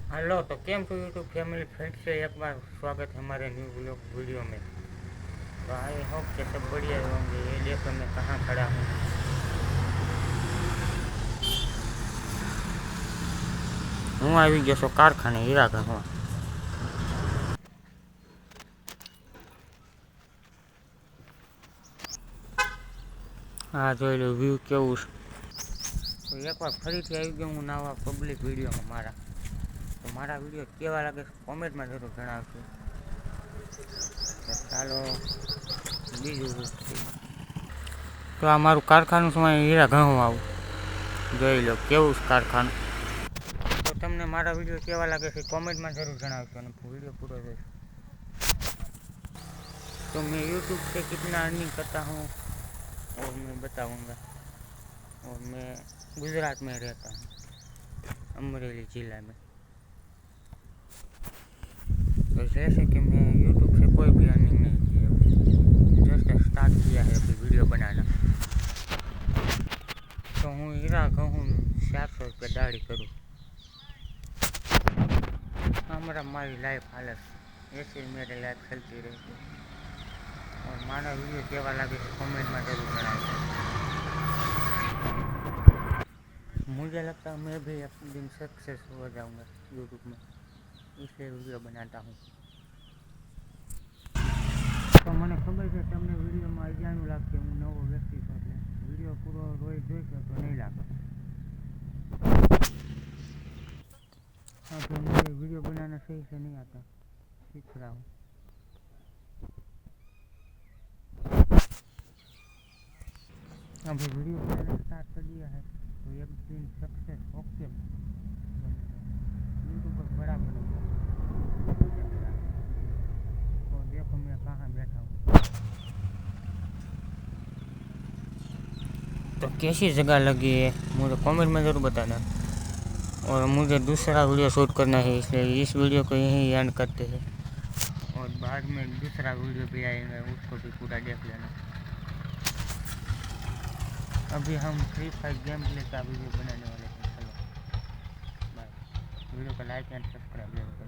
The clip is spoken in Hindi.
हेलो, तो केम टू यूट्यूब फैमिली फिर से एक बार स्वागत है हमारे न्यू ब्लॉग वीडियो में। तो आई होप कि सब बढ़िया होंगे। ये देखो मैं कहाँ खड़ा हूँ। હું આવી ગયો છું કારખાને હીરા ઘસવા। આ જોઈ લો વ્યૂ કેવું છે। તો એકવાર ફરીથી આવી ગયો હું નવા પબ્લિક વિડીયોમાં મારા। તો મારા વિડીયો કેવા લાગે છે કોમેન્ટમાં જરૂર જણાવજો। તો ચાલો બીજું તો આ મારું કારખાનું છે, હું હીરા ઘસવા આવું। જોઈ લો કેવું છે કારખાનું। तो तमने मारा वीडियो केवा लगे છે कमेंट में जरूर जणावજો અને वीडियो पूरा જોજો। तो मैं यूट्यूब से कितना अर्निंग करता हूँ और मैं बताऊंगा। और मैं गुजरात में रहता हूँ, अमरेली जिला में। तो जैसे कि मैं यूट्यूब से कोई भी अर्निंग नहीं की है, जस्ट स्टार्ट किया है अभी वीडियो बनाना। तो हूँ हीरा घऊँ 400 रुपये दाढ़ी करूँ। हमारा मारी लाइफ हालत ऐसे ही मेरी लाइफ चलती रहती है। और मारा वीडियो केवा लगे कमेंट में जरूर जणावજો। मुझे लगता है मैं भी एक दिन सक्सेस हो जाऊंगा यूट्यूब में, इसलिए वीडियो बनाता हूँ। तो मैंने खबर है तमने वीडियो में अजाणुं लागશે હું નવો વ્યક્તિ છું, એટલે वीडियो पूरो રોજ જોઈશો तो नहीं लागे। हाँ, तो मुझे वीडियो बनाना सही से नहीं आता, सीख रहा हूँ। अभी वीडियो बनाना स्टार्ट कर दिया है तो एक दिन सक्सेस ओके यूट्यूब पर बड़ा बनूंगा। तो देखो मैं कहाँ बैठा हूँ। तो कैसी जगह लगी है मुझे कमेंट में ज़रूर बताना। और मुझे दूसरा वीडियो शूट करना है, इसलिए इस वीडियो को यहीं एंड करते हैं। और बाद में दूसरा वीडियो भी आएगा, उसको भी पूरा देख लेना। अभी हम फ्री फायर गेम प्ले का वीडियो बनाने वाले हैं। चलो बाय। वीडियो को लाइक एंड सब्सक्राइब जरूर करें।